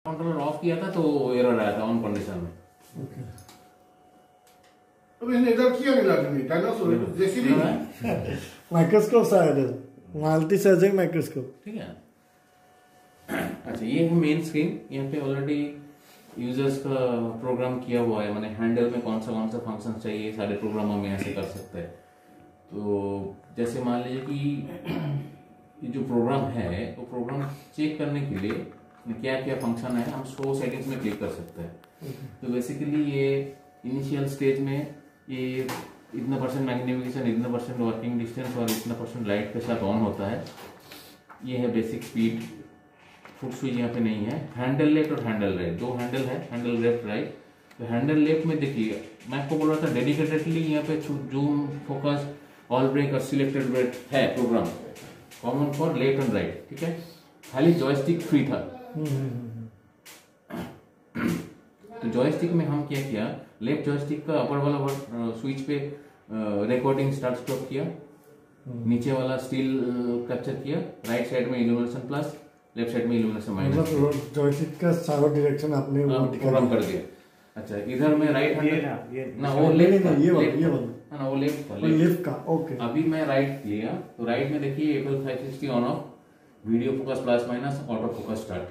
Controller of किया था तो एरर आया था ऑन कंडीशन में। ओके तो मैंने इधर किया नहीं लाने में डायनासोर जेसीबी माइक्रोस्कोप शायद है, मल्टी सर्जिंग माइक्रोस्कोप। ठीक है। अच्छा, ये है मेन स्क्रीन। यहाँ पे ऑलरेडी यूजर्स का प्रोग्राम किया हुआ है, मैंने हैंडल में कौन सा फंक्शन चाहिए सारे प्रोग्राम हम यहाँ से कर सकते हैं। तो जैसे मान लीजिए कि ये जो प्रोग्राम है तो प्रोग्राम चेक करने के लिए क्या क्या फंक्शन है हम शो सेटिंग्स में क्लिक कर सकते हैं। तो बेसिकली ये इनिशियल स्टेज में ये इतना % मैग्निफिकेशन, इतना % वर्किंग डिस्टेंस और इतना % लाइट के साथ ऑन होता है। ये है बेसिक स्पीड। फुट स्विच यहाँ पे नहीं है। हैंडल लेफ्ट और हैंडल राइट, दो हैंडल है, हैंडल लेफ्ट राइट। तो हैंडल लेफ्ट में देखिए मैं आपको बोल रहा था डेडिकेटेडली यहाँ पे जूम, फोकस, ऑल ब्रेक और सिलेक्टेड ब्रेक है program common for left and right. ठीक है, खाली जॉयस्टिक फ्री था। तो जॉयस्टिक में हम क्या किया, लेफ्ट जॉयस्टिक का अपर वाला स्विच पे रिकॉर्डिंग स्टार्ट स्टॉप किया, नीचे वाला स्टिल कैप्चर किया, राइट साइड में इल्यूमिनेशन प्लस, लेफ्ट साइड में इल्यूमिनेशन माइनस। मतलब जॉयस्टिक का सारा डायरेक्शन आपने प्रोग्राम कर दिया। अच्छा, इधर में राइट हैंड ना वो लेफ्ट, ये वाला ना वो लेफ्ट था, लेफ्ट का। ओके, अभी मैं राइट लिया तो राइट में देखिए Apple 560 on off, video focus plus minus, auto focus start.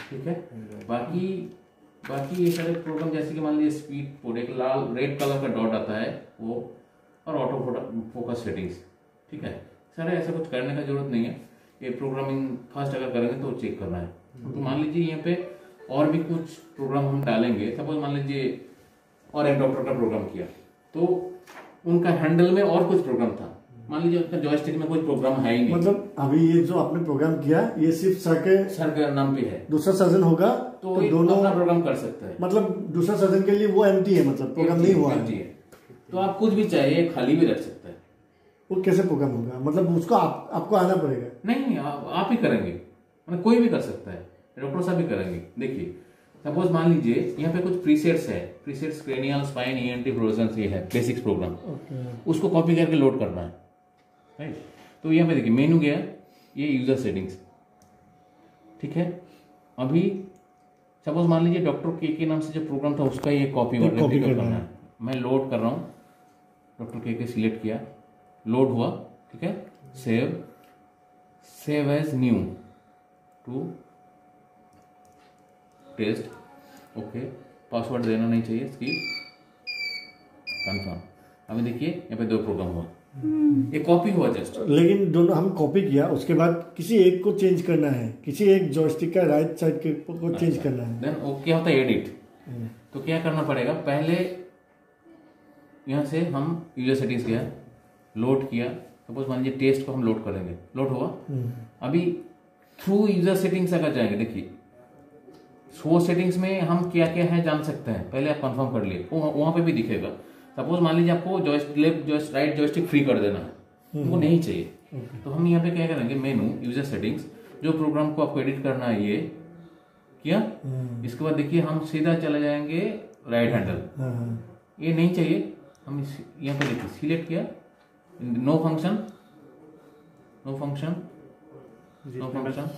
ठीक है, बाकी ये सारे प्रोग्राम जैसे कि मान लीजिए स्पीड मोड, एक लाल रेड कलर का डॉट आता है वो, और ऑटो फोकस सेटिंग्स। ठीक है, सारे ऐसा कुछ करने का जरूरत नहीं है। ये प्रोग्रामिंग फर्स्ट अगर करेंगे तो चेक करना है। तो मान लीजिए यहाँ पे और भी कुछ प्रोग्राम हम डालेंगे। सपोज मान लीजिए और एक डॉक्टर का प्रोग्राम किया तो उनका हैंडल में और कुछ प्रोग्राम था, मान लीजिए उनका जॉयस्टिक में कोई प्रोग्राम है ही नहीं। मतलब अभी ये जो आपने प्रोग्राम किया ये सिर्फ सर के नाम पे है, दूसरा सर्जन होगा तो दोनों अपना प्रोग्राम कर सकते हैं। मतलब दूसरा सर्जन के लिए वो एम्प्टी है, मतलब प्रोग्राम नहीं हुआ है। तो आप कुछ भी चाहिए खाली भी रख सकते हैं। वो कैसे प्रोग्राम होगा, मतलब उसको आपको आना पड़ेगा? नहीं, आप ही करेंगे, मतलब कोई भी कर सकता है, डॉक्टर साहब भी करेंगे। देखिए सपोज मान लीजिए यहाँ पे कुछ प्रीसेट्स है, presets cranial, spine, ENT, frozen, ये है बेसिक्स प्रोग्राम। उसको कॉपी करके लोड करना है, राइट। तो यहाँ पे देखिए मेनू गया, ये यूजर सेटिंग्स। ठीक है, अभी सपोज मान लीजिए डॉक्टर के नाम से जो प्रोग्राम था उसका ये कॉपी करना है। मैं लोड कर रहा हूँ, डॉक्टर के सिलेक्ट किया, लोड हुआ। ठीक है, save as new to test. Okay, password देना नहीं चाहिए, स्किप, कंफर्म। अभी देखिए यहाँ पे 2 प्रोग्राम हुआ, ये कॉपी हुआ जस्ट। लेकिन दोनों हम कॉपी किया, उसके बाद किसी एक को चेंज करना है, किसी एक जॉयस्टिक का राइट साइड के को चेंज करना है। देन वो क्या होता है, एडिट। तो क्या करना पड़ेगा, पहले यहाँ से हम यूजर सेटिंग्स गया, लोड किया। सपोज मान लीजिए टेस्ट को हम लोड करेंगे, लोड हुआ। अभी थ्रू यूजर सेटिंग्स अगर जाएंगे, देखिए शो सेटिंग्स में हम क्या क्या है जान सकते हैं। पहले आप कंफर्म कर लिए, वहां पे भी दिखेगा। सपोज मान लीजिए आपको लेफ्ट राइट जॉयस्टिक फ्री कर देना है, वो नहीं चाहिए। तो हम यहाँ पे क्या करेंगे, मेनू, यूजर सेटिंग्स, जो प्रोग्राम को आपको एडिट करना है ये किया। इसके बाद देखिए हम सीधा चले जाएंगे राइट हैंडल, ये नहीं चाहिए, हम यहाँ पे देखिए सिलेक्ट किया, no function, no function, no function,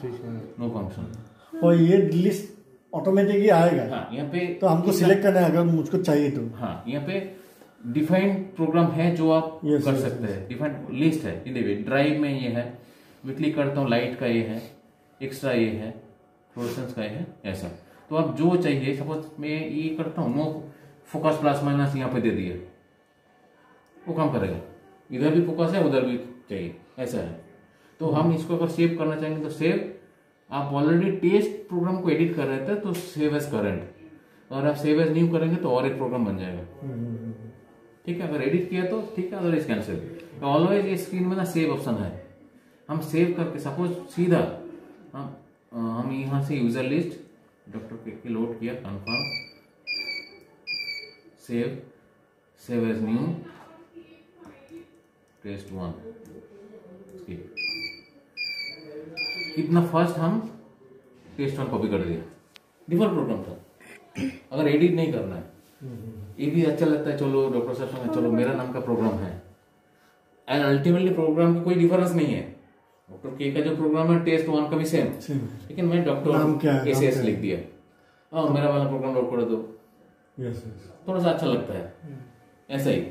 no function, और ये लिस्ट ऑटोमेटिक ही आएगा। हाँ, यहाँ पे तो हमको सिलेक्ट करना है अगर मुझको चाहिए तो। हाँ, यहाँ पे डिफाइंड प्रोग्राम है जो आप कर सकते हैं। डिफाइंड लिस्ट है, ये देखिए ड्राइव में ये है, मैं क्लिक करता हूँ, लाइट का ये है, एक्स्ट्रा ये है, फ्लोरेसेंस का ये है, ऐसा। तो आप जो चाहिए, सपोज मैं ये करता हूँ, नो फोकस प्लस माइनस यहाँ पे दे दिया, वो काम करेगा। इधर भी फोकस है, उधर भी चाहिए, ऐसा है। तो हम इसको अगर सेव करना चाहेंगे तो सेव, आप ऑलरेडी टेस्ट प्रोग्राम को एडिट कर रहे थे तो सेव एज करंट, और आप सेव एज न्यू करेंगे तो और एक प्रोग्राम बन जाएगा। ठीक है, अगर एडिट किया तो ठीक है, अदरवाइज कैंसिल। तो ऑलवेज ये स्क्रीन में ना सेव ऑप्शन है, हम सेव करके सपोज सीधा हम यहाँ से यूजर लिस्ट डॉक्टर के लोड किया, confirm, save as new, test 1। कितना फास्ट हम टेस्ट 1 कॉपी कर दिया, डिफॉल्ट प्रोग्राम था। अगर एडिट नहीं करना है, ये भी अच्छा लगता है, चलो डॉक्टर साहब संग चलो मेरा नाम का प्रोग्राम है, एंड अल्टीमेटली प्रोग्राम की कोई डिफरेंस नहीं है। डॉक्टर के का जो प्रोग्राम है टेस्ट 1 का भी सेम, लेकिन मैं नाम क्या डॉक्टर है? एसएस लिख दिया। हाँ, मेरा वाला प्रोग्राम लोड कर दो, यस। थोड़ा सा अच्छा लगता है ऐसा ही।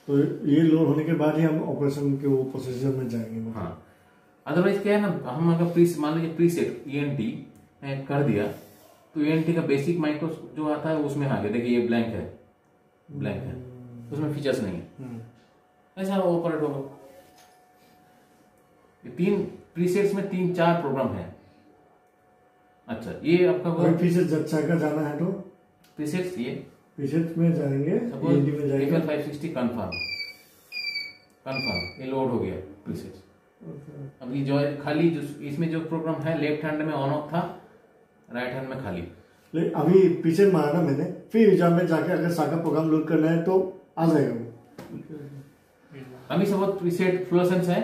तो ये लोड होने के बाद ही हम ऑपरेशन के वो प्रोसीजर में जाएंगे। हाँ, अदरवाइज क्या है ना, हम अगर मान लीजिए प्रीसेट ईएनटी कर दिया तो ईएनटी का बेसिक माइक्रो जो आता है उसमें आ गया, देखिए ये ब्लैंक है, ब्लैंक है, उसमें फीचर्स नहीं है, ऐसा ऑपरेट होगा। ये 3 प्रीसेट्स में 3-4 प्रोग्राम है। अच्छा, ये आपका प्रीसेट जब का जाना है तो प्रीसेट्स ये प्रीसेट में जाएंगे, सपोज में जाएंगे। APL 560 कंफर्म, ये लोड हो गया प्रीसेट्स। अब ये जो खाली जो इसमें जो प्रोग्राम है लेफ्ट हैंड में ऑन ऑफ था, राइट हैंड में खाली। लेकिन अभी पीछे मारा मैंने, फिर एग्जाम में जाके अगर साका प्रोग्राम लोड करना है तो आ जाएगा वो। अभी सपोज प्रीसेट फ्लोरेसेंस है,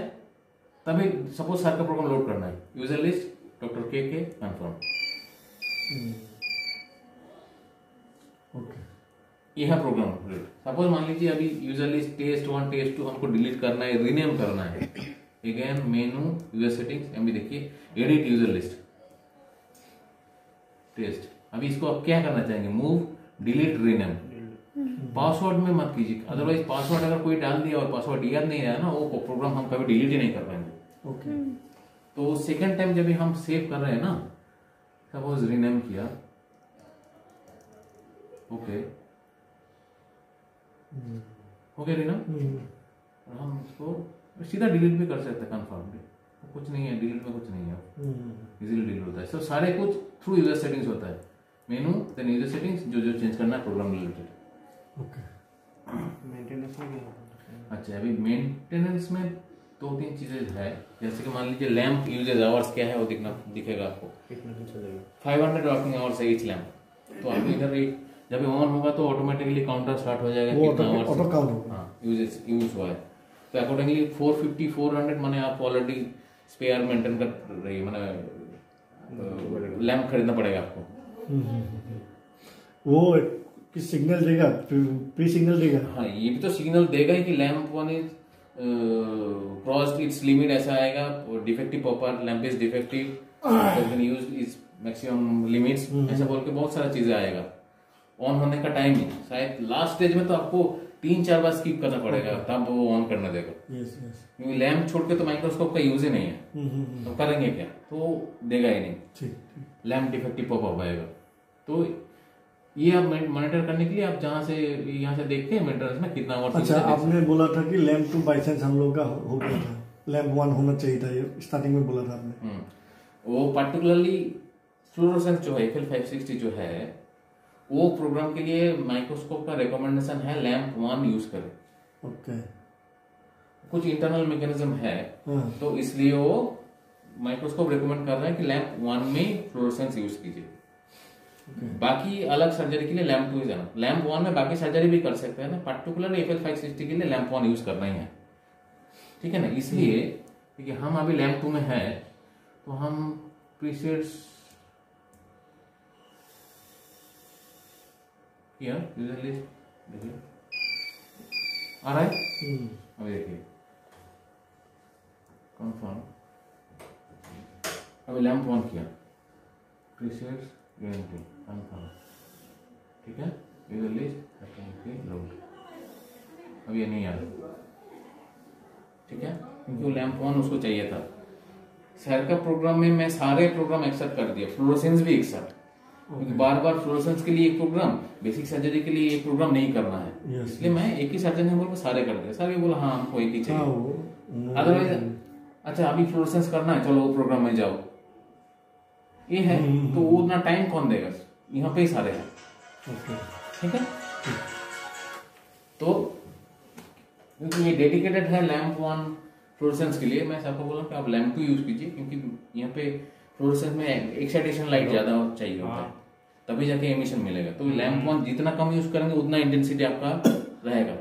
तभी सपोज सार का प्रोग्राम लोड करना है, यूजर लिस्ट डॉक्टर के कंफर्म। ओके, यह है प्रोग्राम। सपोज मान लीजिए अभी यूजर लिस्ट टेस्ट 1 टेस्ट 2 हमको डिलीट करना है, रीनेम करना है। अगेन मेनू, यूजर सेटिंग्स, अभी देखिए एडिट यूजर लिस्ट टेस्ट। अभी इसको आप क्या करना चाहेंगे, मूव, डिलीट, रीनेम। पासवर्ड में मत कीजिए, अदरवाइज पासवर्ड अगर कोई डाल दिया और पासवर्ड याद नहीं रहा ना, वो प्रोग्राम हम कभी डिलीट ही नहीं कर पाएंगे। ओके। तो सेकंड टाइम जब भी हम सेव कर रहे हैं ना, सपोज रीनेम किया, ओके हो गया रीनेम, और हम उसको सीधा डिलीट भी कर सकते हैं कंफर्म भी, कुछ नहीं है, डिलीट में कुछ नहीं है, इजीली डिलीट होता है। तो सारे कुछ थ्रू यूजर सेटिंग्स होता है, मेनू देन यूजर सेटिंग्स, जो जो चेंज करना है प्रोग्राम रिलेटेड। ओके। मेंटेनेंस में क्या? अच्छा, अभी मेंटेनेंस में 2-3 चीजें है, जैसे कि मान लीजिए लैंप यूजेज आवर्स क्या है वो दिखेगा आपको, कितना दिन चलेगा? 500 वर्किंग आवर्स है ईच लैंप। तो आपको इधर एक जब ऑन होगा तो ऑटोमेटिकली काउंटर स्टार्ट हो जाएगा, वो कितना ऑटो आवर्स काउंट होगा। हाँ यूज हुआ है। तो अकॉर्डिंगली 450 400 माने आप ऑलरेडी स्पेयर मेंटेन कर रही, माने लैंप खरीदना पड़ेगा आपको। वो कि सिग्नल देगा, प्री सिग्नल देगा। हाँ, ये भी तो सिग्नल देगा ही कि lamp one is crossed its limit, ऐसा आएगा। Defective popper, lamp is defective, can use is maximum limits, ऐसा बोल के बहुत सारा चीजें आएगा। ऑन होने का टाइम ही शायद लास्ट स्टेज में तो आपको 3-4 बार स्किप करना पड़ेगा, तब वो ऑन करने देगा। क्योंकि लैंप छोड़ के तो माइक्रोस्कोप का यूज ही नहीं है, तो करेंगे क्या, तो देगा ही नहीं। लैंप डिफेक्टिव पॉपअप आएगा। तो ये आप मॉनिटर करने के लिए आप जहां से यहाँ से देखते हैं मेंटेनेंस में कितना आवर्स। अच्छा, आपने बोला था कि लैंप 2 बाई चांस हम लोग का हो गया था, लैंप 1 होना चाहिए था, ये स्टार्टिंग में बोला था आपने। वो पर्टिकुलरली फ्लोरोसेंस जो है APL 560 जो है, वो प्रोग्राम के लिए माइक्रोस्कोप का रिकमेंडेशन है लैंप 1 यूज करें। ओके। कुछ इंटरनल मैकेनिज्म है, तो इसलिए वो माइक्रोस्कोप रिकमेंड कर रहा है कि लैंप 1 में फ्लोरोसेंस यूज कीजिए। बाकी अलग सर्जरी के लिए लैंप 2 ही जाना। लैंप 1 में बाकी सर्जरी भी कर सकते हैं ना, पर्टिकुलर APL 560 के लिए लैंप 1 यूज करना ही है, ठीक है ना। इसलिए क्योंकि हम अभी लैंप 2 में है, तो हम प्रीसेट्स यूजर लिस्ट देखिए आ रहा है। अभी देखिए कंफर्म, अभी लैंप 1 किया, प्रीसेट्स कंफर्म, ठीक है। यूजर लिस्ट लोड, अब ये नहीं आ रहा, ठीक है, क्योंकि वो लैंप 1 उसको चाहिए था। सर का प्रोग्राम में मैं सारे प्रोग्राम एक्सेप्ट कर दिया, फ्लोरोसेंस भी एक्सेप्ट, क्योंकि बार बार फ्लोरोसेंस के लिए एक प्रोग्राम, बेसिक सर्जरी के लिए एक प्रोग्राम नहीं करना है, इसलिए मैं एक ही सर्जन ने बोला सारे कर दिया। सर भी बोला हाँ हमको एक ही चाहिए, अदरवाइज अच्छा अभी फ्लोरोसेंस करना है, चलो वो प्रोग्राम में जाओ, ये है। तो वो उतना टाइम कौन देगा, यहाँ पे ही सारे हैं, ठीक है। तो क्योंकि ये डेडिकेटेड है लैंप 1 फ्लोरोसेंस के लिए, मैं सबको बोला कि आप लैंप 2 यूज कीजिए, क्योंकि यहाँ पे फ्लोरोसेंस में एक्साइटेशन लाइट ज्यादा चाहिए होता है, तभी जाके एमिशन मिलेगा। तो लैंप 1 जितना कम यूज करेंगे उतना इंटेंसिटी आपका रहेगा।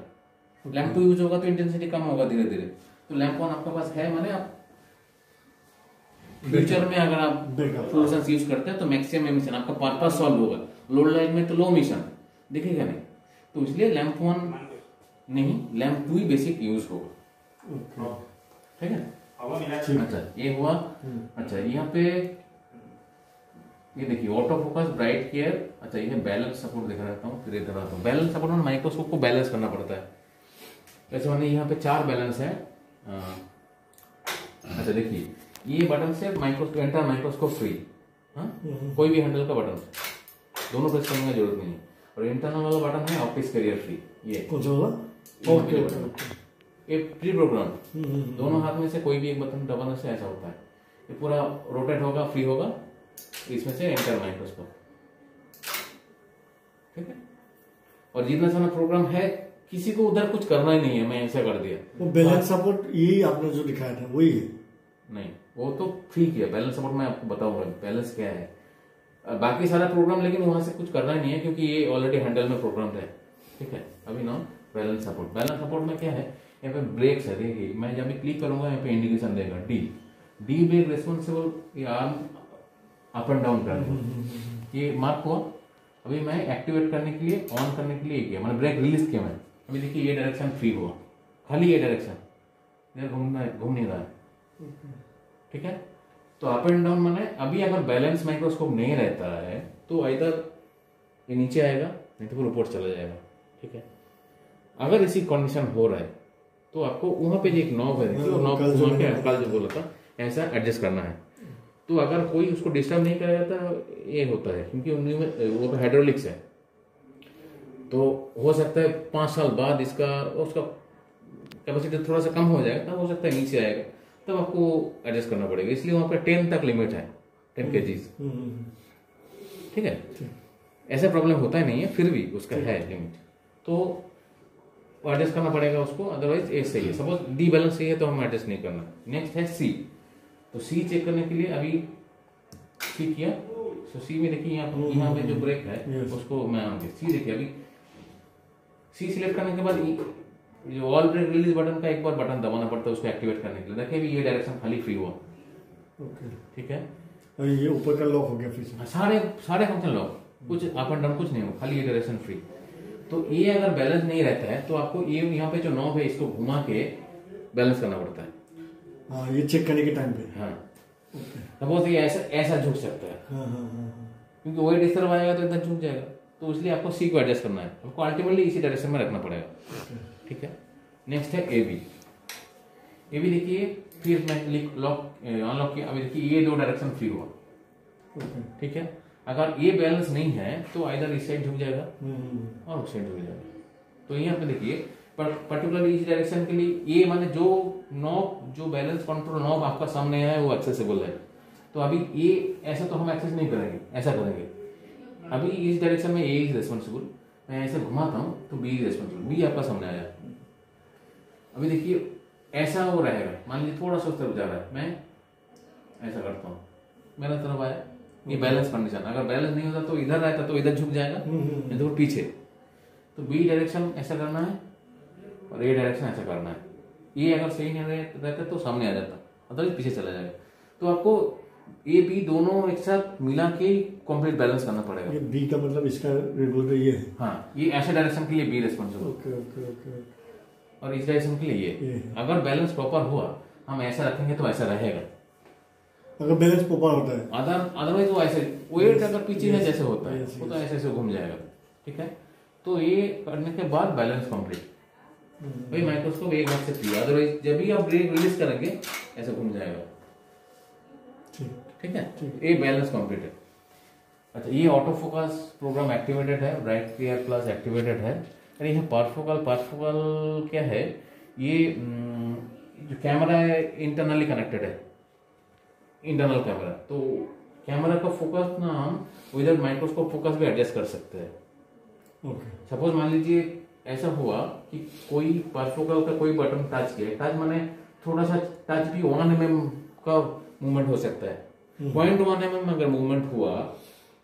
लैंप 2 यूज होगा तो इंटेंसिटी कम होगा धीरे धीरे। तो लैंप 1 आपके पास है, माने आप फ्यूचर में अगर आप फ्लोरोसेंस यूज करते हैं तो मैक्सिमम एमिशन आपका पर्पस सॉल्व होगा। लोड लाइन में तो लो एमिशन दिखेगा नहीं, तो इसलिए लैंप 1 नहीं, लैंप 2 ही बेसिक यूज होगा, ठीक है। अच्छा ये हुआ। अच्छा यहाँ पे ये देखिए ऑटो फोकस, ब्राइट केयर। अच्छा ये बैलेंस सपोर्ट दिखा रहता हूँ, फिर इधर आता हूँ। बैलेंस सपोर्ट में माइक्रोस्कोप को बैलेंस करना पड़ता है। वैसे मैंने यहाँ पे 4 बैलेंस है। अच्छा देखिए ये बटन से माइक्रोस्कोप, एंटर माइक्रोस्कोप फ्री। कोई भी हैंडल का बटन, दोनों प्रेस करने की जरूरत नहीं है। और इंटरनल वाला बटन है ऑप्टिक्स कैरियर फ्री। ये कौन सा वाला? ओके ये प्री प्रोग्राम। दोनों हाथ में से कोई भी एक बटन दबाने से ऐसा होता है, ये पूरा रोटेट होगा, फ्री होगा। इसमें से एंटर माइक्रोस्कोप, ठीक है। और जितना सारा प्रोग्राम है, किसी को उधर कुछ करना ही नहीं है, मैं ऐसा कर दिया। वो बैलेंस सपोर्ट यही आपने जो दिखाया था वही है? नहीं, वो तो ठीक है। बैलेंस सपोर्ट मैं आपको बताऊंगा बैलेंस क्या है। बाकी सारा प्रोग्राम लेकिन वहां से कुछ करना ही नहीं है, क्योंकि ये ऑलरेडी हैंडल में प्रोग्राम है, ठीक है। अभी ना बैलेंस सपोर्ट। बैलेंस सपोर्ट में क्या है, यहाँ पे ब्रेक्स है। देखिए मैं जब भी क्लिक करूंगा यहाँ पे इंडिकेशन देगा डी ब्रेक रिस्पॉन्सिबल, ये आर्म अप एंड डाउन करने, ये मार्क हुआ। अभी मैं एक्टिवेट करने के लिए, ऑन करने के लिए किया, मैंने ब्रेक रिलीज किया मैं। अभी देखिए ये डायरेक्शन फ्री हुआ, खाली ये डायरेक्शन, इधर घूम नहीं रहा है, ठीक है। तो अप एंड डाउन माने अभी अगर बैलेंस माइक्रोस्कोप नहीं रहता है तो इधर ये नीचे आएगा, नहीं तो फिर ऊपर चला जाएगा, ठीक है। अगर इसी कंडीशन हो रहा है तो आपको वहां पे एक नॉब है, देखिए वो नॉब कल जो बोला था, ऐसा एडजस्ट करना है। तो अगर कोई उसको डिस्टर्ब नहीं करा जाता, ये होता है क्योंकि उनमें वो हाइड्रोलिक्स है, तो हो सकता है 5 साल बाद उसका कैपेसिटी थोड़ा सा कम हो जाएगा, तब हो सकता है नीचे आएगा, तब आपको एडजस्ट करना पड़ेगा। इसलिए वहां पे 10 तक लिमिट है, 10 kg, ठीक है। ऐसा प्रॉब्लम होता ही नहीं है, फिर भी उसका है लिमिट, तो एडजस्ट करना पड़ेगा उसको। अदरवाइज ए सही है। सपोज डी बैलेंस सही है तो हमें एडजस्ट नहीं करना। नेक्स्ट है सी। तो सी चेक करने के लिए अभी सी किया, तो सी में देखिए यहाँ पे जो ब्रेक है उसको मैं सी देखिए। अभी सी सिलेक्ट करने के बाद जो ऑल ब्रेक रिलीज बटन का एक बार बटन दबाना पड़ता है उसको एक्टिवेट करने के लिए। देखिए अभी ये डायरेक्शन खाली फ्री हुआ, ठीक है। ये ऊपर का लॉक हो गया फिर से? सारे फंक्शन लॉक, कुछ अप एंड डाउन कुछ नहीं हो, खाली ये डायरेक्शन फ्री। तो ये अगर बैलेंस नहीं रहता है तो आपको ये यहाँ पे जो नॉब है इसको घुमा के बैलेंस करना पड़ता है। हाँ, ये चेक करने के टाइम पे। हाँ, सपोज ये ऐसा झुक सकता है, क्योंकि वही डिस्टर्ब आएगा तो इधर झुक जाएगा, तो इसलिए आपको सी को एडजस्ट करना है, आपको अल्टीमेटली इसी डायरेक्शन में रखना पड़ेगा, ठीक है। नेक्स्ट है ए बी देखिए, फिर मैं लॉक अनलॉक किया। अभी देखिए ये 2 डायरेक्शन फ्री हुआ, ठीक है। अगर ये बैलेंस नहीं है तो इधर इस साइड झुक जाएगा और उस साइड झुक जाएगा। तो यहाँ पे देखिए पर्टिकुलर इस डायरेक्शन के लिए ये माने जो नॉब, जो बैलेंस कंट्रोल नॉब आपका सामने है वो एक्सेसिबल है। तो अभी ये ऐसा तो हम एक्सेस नहीं करेंगे, ऐसा करेंगे। अभी इस डायरेक्शन में ए इज रेस्पॉन्सिबल, मैं ऐसे घुमाता हूँ तो बी इज रेस्पॉन्सिबल, बी आपका सामने आया। अभी देखिए ऐसा वो रहेगा, मान लीजिए थोड़ा सा उस तरफ जा रहा है, मैं ऐसा करता हूँ, मेरा तरफ आया, ये बैलेंस कंडीशन। अगर बैलेंस नहीं होता तो इधर रहता तो इधर झुक जाएगा, नहीं तो पीछे। तो बी डायरेक्शन ऐसा करना है और ए डायरेक्शन ऐसा करना है। ये अगर सही नहीं रहता तो सामने आ जाता, अदरवाइज पीछे चला जाएगा। तो आपको ए बी दोनों एक साथ मिला के कंप्लीट बैलेंस करना पड़ेगा। ये बी का मतलब इसका रेगुलर ये है? हाँ, ये ऐसे डायरेक्शन के लिए बी रेस्पॉन्सिबल, और इस डायरेक्शन के लिए ये। अगर बैलेंस प्रॉपर हुआ, हम ऐसा रखेंगे तो ऐसा रहेगा, अगर बैलेंस प्रॉपर होता है। अदरवाइज वो ऐसे वेट अगर पीछे है जैसे होता है वो तो ऐसे घूम जाएगा, ठीक है। तो ये करने के बाद बैलेंस कंप्लीट, भाई माइक्रोस्कोप एक बार से किया, अदरवाइज जब भी आप ब्रेक रिलीज करेंगे ऐसे घूम जाएगा, ठीक है। ये बैलेंस कंप्लीट है। अच्छा, ये ऑटो फोकस प्रोग्राम एक्टिवेटेड है, ब्राइट केयर प्लस एक्टिवेटेड है। अरे ये पारफोकल क्या है, ये जो कैमरा है इंटरनली कनेक्टेड है, इंटरनल कैमरा। तो कैमरा का फोकस ना हम विदाउट माइक्रोस्कोप फोकस भी एडजस्ट कर सकते हैं। सपोज मान लीजिए ऐसा हुआ कि कोई पारफोकल का कोई बटन टच किया, टच माने थोड़ा सा टच भी 1 mm का मूवमेंट हो सकता है। 0.1 mm अगर मूवमेंट हुआ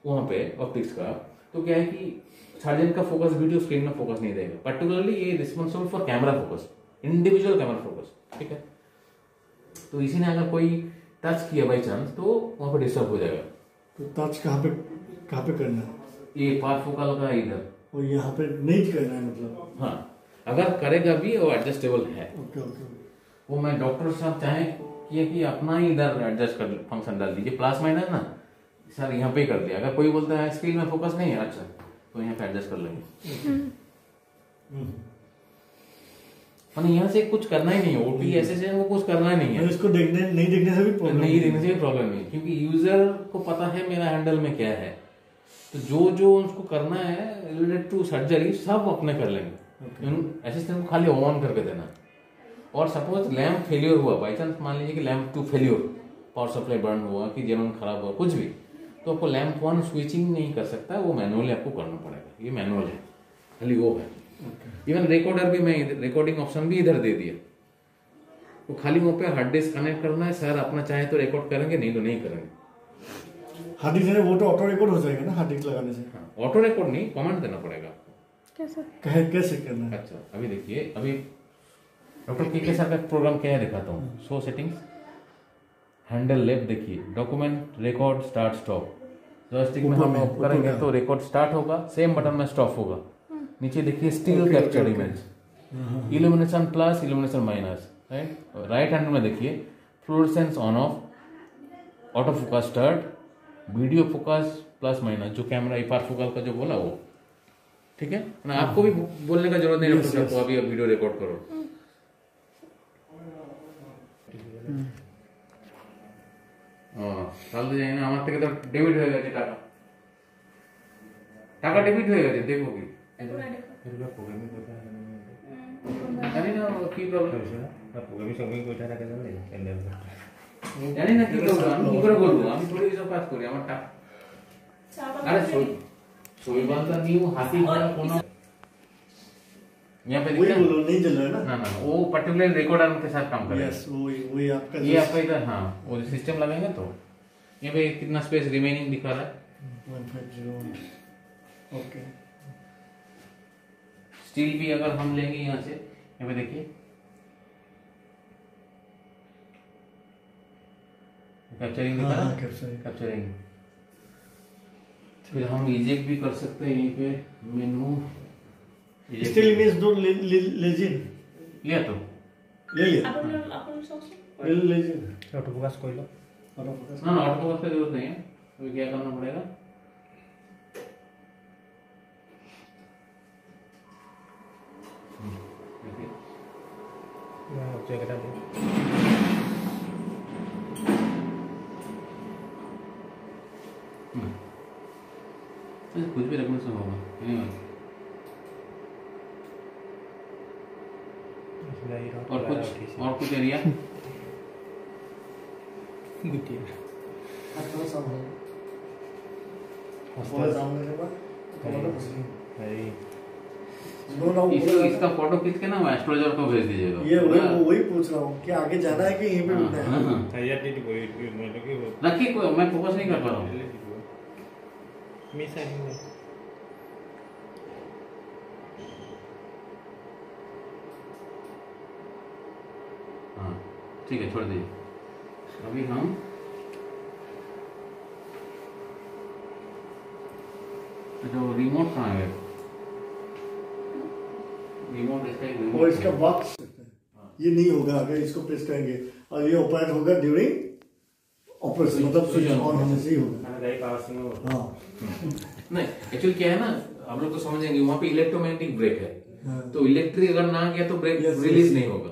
वहां पे ऑप्टिक्स का, तो क्या है कि सर्जन का फोकस वीडियो स्क्रीन में फोकस नहीं देगा। पर्टिकुलरली ये responsible for camera focus, individual camera focus, ठीक है। तो इसी ने अगर कोई टच किया बाई चांस तो वहां पर डिस्टर्ब हो जाएगा। तो टच कहाँ पे करना है? ये पारफोकल का इधर, और यहाँ पे नहीं करना है मतलब? हाँ, अगर करेगा भी वो एडजस्टेबल है। ओके। वो मैं डॉक्टर साहब चाहे कि अपना ही इधर एडजस्ट कर फंक्शन डाल दीजिए, प्लस माइनस ना सर यहाँ पे कर दिया। अगर कोई बोलता है स्क्रीन में फोकस नहीं है, अच्छा तो यहाँ पे एडजस्ट कर लेंगे। मैंने यहाँ से कुछ करना ही नहीं है, ओटी ऐसे से वो कुछ करना ही नहीं है, इसको देखने नहीं देखने से भी प्रॉब्लम नहीं देखने से भी प्रॉब्लम नहीं, क्योंकि यूजर को पता है मेरा हैंडल में क्या है। तो जो जो उसको करना है रिलेटेड टू सर्जरी सब अपने कर लेंगे। असिस्टेंट को खाली ऑन करके देना। और सपोज लैम्प फेलियर हुआ, बाई चांस मान लीजिए कि lamp 2 failure, power supply burn हुआ कि जेनन खराब हुआ कुछ भी, तो आपको लैम्प 1 स्विचिंग नहीं कर सकता, वो मैनुअली आपको करना पड़ेगा। ये मैनुअल है, खाली वो है। इवन रिकॉर्डर भी मैं रिकॉर्डिंग ऑप्शन भी इधर दे दिया, तो खाली वहाँ पे हार्ड डिस्क कनेक्ट करना है। सर अपना चाहे तो रिकॉर्ड करेंगे, नहीं तो नहीं करेंगे। हार्ड डिस्क वो तो ऑटो रिकॉर्ड हो जाएगा ना हार्ड डिस्क लगाने से। ऑटो रिकॉर्ड नहीं, कमांड देना पड़ेगा आपको। कैसे करना है? अच्छा अभी देखिए, अभी डॉक्टर के सर का प्रोग्राम क्या है दिखाता हूँ। शो सेटिंग्स, हैंडल लेफ्ट देखिए, document, record, start, stop. Joystick में हम ऑफ करेंगे तो रिकॉर्ड स्टार्ट होगा, सेम बटन में स्टॉप होगा। नीचे देखिए still captured image, illumination plus, illumination minus, right. Right hand में देखिए fluorescence on off, auto focus start, video focus plus minus, जो कैमरा इपार फोकल का जो बोला वो, ठीक है ना। आपको भी बोलने का जरूरत नहीं है, आपको अभी वीडियो रिकॉर्ड करो। তাহলে জানি না আমার থেকে তো ডেবিট হয়ে গেছে টাকা, টাকা ডেবিট হয়ে গেছে, দেখো কি জানি না কি প্রবলেম হয়েছে না, প্রোগ্রামিং সঙ্গে কইটা থাকে জানেন ক্যান্ডেল জানি না কি করব, আমি কি করে বলবো, আমি থোড়ি সব কাজ করি আমার টাকা। আরে শৈবালটা নিউ হাতি করা কোনো यहाँ पे वही बोलो नहीं चल रहा है ना। ना वो पर्टिकुलर रिकॉर्डर के साथ काम करेगा। यस वही आपका ये आपका इधर, हाँ वो सिस्टम लगाएंगे तो यहाँ पे कितना स्पेस रिमेनिंग दिखा रहा है 150। ओके। स्टील भी अगर हम लेंगे यहाँ से, यहाँ पे देखिए कैप्चरिंग दिखा रहा है, कैप्चरिंग। फिर हम इजेक्ट भी कर सकते हैं यहीं पे, मेनू स्टिल इमेज दो लेजिन लिया तो ले लिया अपन ले लेजिन ऑटो फोकस कोई लो, ऑटो फोकस ना ऑटो फोकस की जरूरत नहीं है। अभी क्या करना पड़ेगा, जगह दे कुछ भी रखने से होगा नहीं होगा। और कुछ एरिया इसका फोटो खींच के ना एस्ट्रोलॉजर को भेज दीजिएगा। ये वही पूछ रहा हूँ कि आगे जाना है कि यहीं पे रुकना है। रखिए, मैं फोकस नहीं कर पा रहा हूँ। हाँ ठीक है, छोड़ दीजिए। अभी हम जो रिमोट कहाँ है, रिमोट इसका और इसका बॉक्स ये नहीं होगा अगर इसको प्रेस करेंगे, और ये ऑपरेट होगा ड्यूरिंग ऑपरेशन, मतलब स्विच ऑन होने से ही होगा। हाँ नहीं एक्चुअली क्या है ना, आप लोग तो समझेंगे, वहाँ पे इलेक्ट्रोमैग्नेटिक ब्रेक है, तो इलेक्ट्रिक अगर ना गया तो ब्रेक रिलीज नहीं होगा,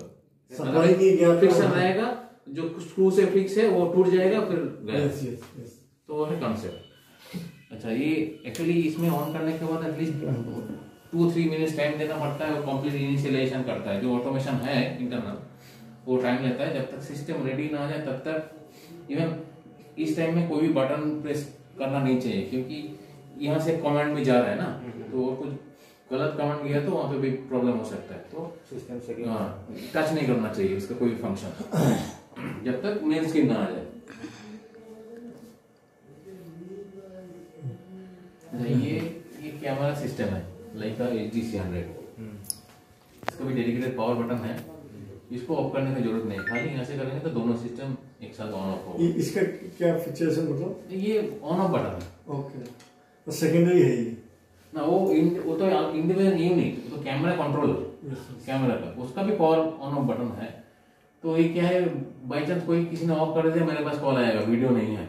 सप्लाई नहीं गया फ्रिक्शन रहेगा, जो स्क्रू से फिक्स है वो टूट जाएगा, फिर गया। तो वो है कॉन्सेप्ट। अच्छा ये एक्चुअली इसमें ऑन करने के बाद एटलीस्ट 2-3 मिनट्स टाइम देना पड़ता है, और कंप्लीट इनिशियलाइजेशन करता है। जो ऑटोमेशन है इंटरनल वो टाइम लेता है, जब तक सिस्टम रेडी ना आ जाए तब तक। इवन इस टाइम में कोई भी बटन प्रेस करना नहीं चाहिए, क्योंकि यहाँ से कमांड भी जा रहा है ना, तो कुछ गलत कमांड गया तो वहाँ पे भी प्रॉब्लम हो सकता है। तो सिस्टम से टच नहीं करना चाहिए इसका कोई भी फंक्शन जब तक मेन स्क्रीन ना आ जाए। ये कैमरा सिस्टम है लाइका HDC100, इसका भी डेडिकेटेड पावर बटन है। इसको ऑफ करने की जरूरत नहीं, खाली यहाँ से करेंगे तो दोनों सिस्टम एक साथ ऑन ऑफ होगा। इसका क्या फीचर्स है, मतलब ये ऑन ऑफ बटन है। ओके, तो सेकेंडरी है ये ना, वो तो इंडिविजुअल यूनिट, तो कैमरा कंट्रोल कैमरा का, उसका भी पावर ऑन ऑफ बटन है। तो ये क्या है, बाई चांस कोई किसी ने ऑफ कर दिया, मेरे पास कॉल आएगा, वीडियो नहीं है,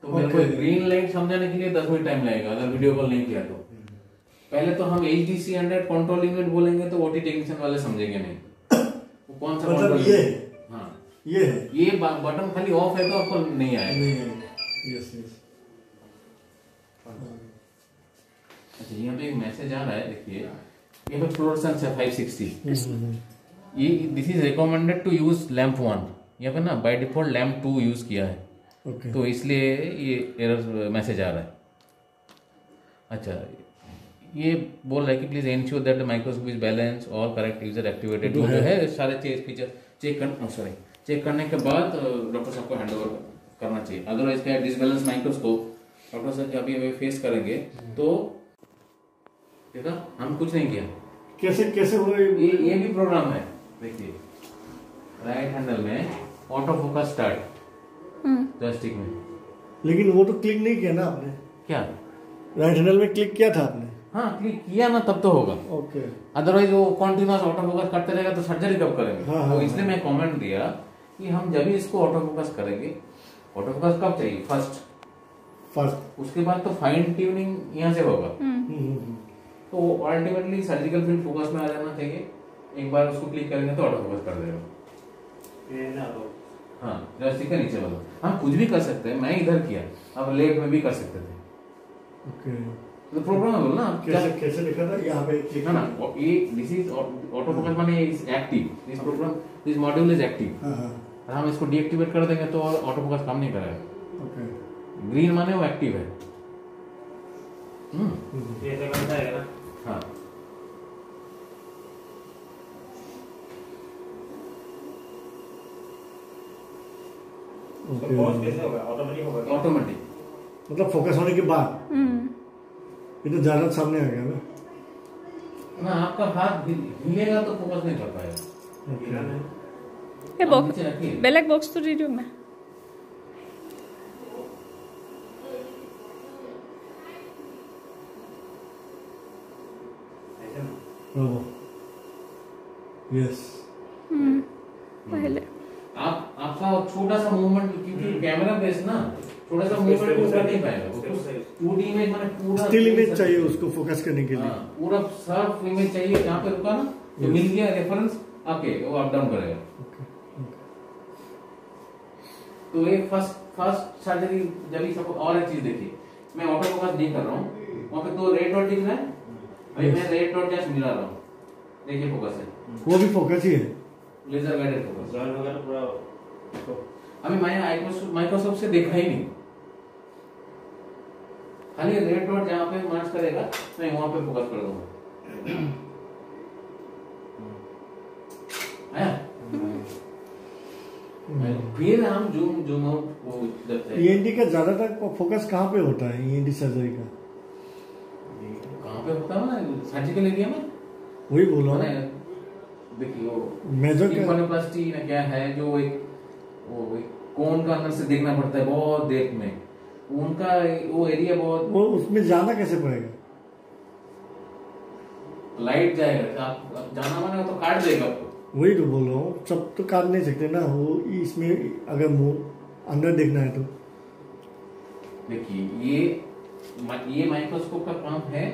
तो मेरे को ग्रीन लाइट समझाने के लिए 10 मिनट टाइम लगेगा अगर वीडियो कॉल नहीं किया तो। पहले तो हम HDC 100 कंट्रोल यूनिट बोलेंगे तो OT टेक्नीशियन वाले समझेंगे नहीं वो कौन सा मतलब कंट्रोल। ये हाँ ये है, ये बटन खाली ऑफ है तो आपको नहीं आएगा। नहीं है, यस यस। अच्छा यहाँ पे एक मैसेज आ रहा है, देखिए ये पे फ्लोरेसेंस है 560। ये this is recommended to use lamp 1, यहाँ पे ना बाय डिफॉल्ट लैम्प 2 यूज किया है, ओके तो इसलिए ये एरर मैसेज आ रहा है। अच्छा ये बोल रहा है कि please ensure that the microscope is balance और करेक्ट यूजर एक्टिवेटेड, जो है सारे फीचर चेक करने के बाद डॉक्टर साहब को हैंड ओवर करना चाहिए। अदरवाइज क्या डिसबैलेंस माइक्रोस्कोप डॉक्टर साहब जब अभी फेस करेंगे तो देखा हम कुछ नहीं किया, कैसे हुआ ये भी प्रोग्राम है। देखिए राइट हैंडल में ऑटो फोकस स्टार्ट जॉयस्टिक में, लेकिन वो तो क्लिक नहीं किया ना आपने, क्या राइट हैंडल में क्लिक किया था आपने? हाँ क्लिक किया ना तब तो होगा, ओके। अदरवाइज वो कॉन्टिन्यूस ऑटो फोकस करते रहेगा तो सर्जरी कब करेंगे। हाँ, तो इसलिए मैं कमेंट दिया कि हम जब भी इसको ऑटो फोकस करेंगे, ऑटो फोकस कब चाहिए फर्स्ट, उसके बाद तो फाइन ट्यूनिंग यहाँ से होगा। तो अल्टीमेटली सर्जिकल फील्ड फोकस में आ जाना चाहिए, एक बार उसको क्लिक करेंगे तो ऑटो फोकस कर देगा। हाँ जॉयस्टिक का नीचे वाला हम कुछ भी कर सकते हैं, मैं इधर किया, अब लेफ्ट में भी कर सकते थे। ओके तो प्रोग्रामेबल ना, कैसे लिखा था यहाँ पे क्लिक ना ये दिस इज ऑटो फोकस माने is active, this program this module is active. और हम इसको डीएक्टिवेट कर देंगे तो ऑटो फोकस काम नहीं करेगा। ओके, ग्रीन माने वो एक्टिव है। ये ऐसे करता है ना। हाँ तो पॉज कैसे होगा, ऑटोमेटिक होगा? ऑटोमेटिक मतलब फोकस होने के बाद ये तो ज्यादा सामने आ गया ना। ना आपका हाथ हिलेगा तो फोकस नहीं कर पाएगा। ये बॉक्स ब्लैक बॉक्स तो रीडियो में यस। पहले आपका छोटा सा मूवमेंट, क्योंकि कैमरा बेस ना थोड़ा सा मूवमेंट वो कर नहीं पाएगा। 2D इमेज माने पूरा स्टिल इमेज चाहिए उसको फोकस करने के लिए। पूरा सर्फ इमेज चाहिए, जहाँ पे रुका ना तो मिल गया रेफरेंस आके वो अप डाउन करेगा। तो ये फर्स्ट सर्जरी जब ही सबको। और एक चीज देखिए, मैं ऑटो फोकस नहीं कर रहा हूँ, वहाँ पे तो रेड डॉट दिख रहा है, अभी मैं रेड डॉट जस्ट मिला रहा हूँ, देखिए फोकस है, वो भी फोकस ही है, लेजर गाइडेड फोकस। जॉइन वगैरह पूरा अभी मैंने माइक्रोसॉफ्ट से देखा ही नहीं, खाली रेड डॉट जहाँ पे मार्च करेगा मैं वहां पे फोकस कर दूंगा। फिर हम जूम आउट को देखते हैं। ईएनटी का ज्यादातर फोकस कहाँ पे होता है? ईएनटी सर्जरी का कहाँ पे होता है ना, सर्जिकल एरिया में। वही बोल रहा हूँ। देखिए वो मेजर टिम्पैनोप्लास्टी ना क्या है, जो एक कोन का अंदर से देखना पड़ता है बहुत देर में, उनका वो एरिया बहुत, वो उसमें जाना कैसे पड़ेगा? लाइट जाएगा, आप जाना माने तो काट देगा आपको। वही तो बोल रहा हूँ, सब तो काट नहीं सकते ना, वो इसमें अगर मुंह अंदर देखना है तो। देखिए ये माइक्रोस्कोप का काम है,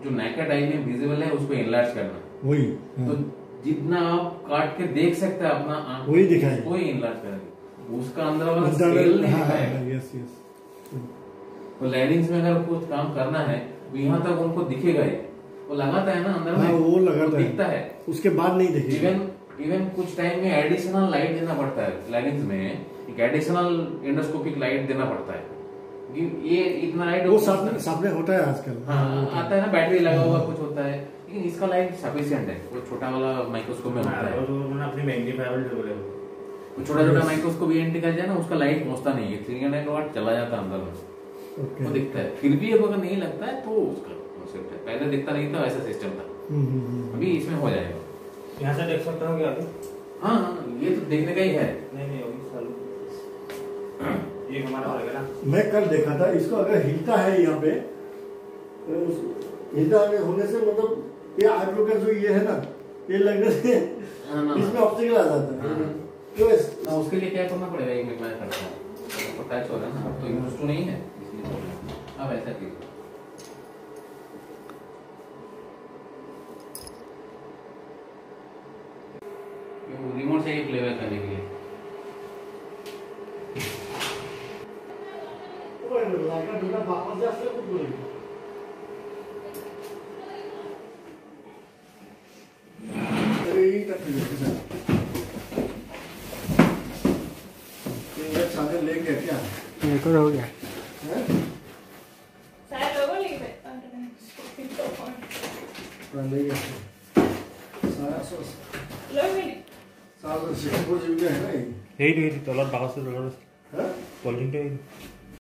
जो नेकेड आई में विजिबल है उसको एनलार्ज करना। वही तो जितना आप काट के देख सकते हैं अपना आंख, वही दिखाएगा, कोई एनलार्ज करेंगे, उसका अंदर वाला स्केल नहीं दिखाएगा। Yes yes. तो लैडिंग्स में अगर कुछ काम करना है तो यहाँ तक उनको दिखेगा ही, वो लगाता है ना अंदर में, वो लगाता दिखता है, उसके बाद नहीं दिखेगा। इवन कुछ टाइम में एडिशनल लाइट देना पड़ता है, लैडिंग्स में एक एडिशनल एंडोस्कोपिक लाइट देना पड़ता है। ये इतना लाइट वो सामने होता है आजकल। हाँ आता है ना, बैटरी लगा हुआ कुछ होता है, लेकिन इसका लाइट सफिशिएंट है, वो छोटा वाला माइक्रोस्कोप में होता है। अपनी मैग्नीफायर बोले वो छोटा माइक्रोस्कोप एंटी कर जाए ना, उसका लाइट पहुंचता नहीं है, 300 वाट चला जाता है अंदर में, वो दिखता है। फिर भी अगर नहीं लगता है तो उसका कॉन्सेप्ट है, पहले दिखता नहीं था, वैसा सिस्टम था, अभी इसमें हो जाएगा। यहाँ से देख सकता हूँ क्या अभी? हाँ ये तो देखने का ही है। नहीं अभी चालू ये हमारा हो गया ना। मैं कल देखा था इसको, अगर हिलता है यहाँ पे, हिलता होने से मतलब ये आईब्रो का जो ये है ना, ये लगने से इसमें ऑब्स्टिकल आ जाता है। ना उसके लिए क्या करना पड़ेगा, एक मिनट में करता हूँ, टच हो रहा है ना, अब तो यूज टू नहीं है इसलिए। अब ऐसा कीजिए, रिमोट से ही प्लेबैक करने के लिए। लेके क्या एक और हो गया सारे लोगों लेके এই তলত বাকচটো তলত পলিথিনটো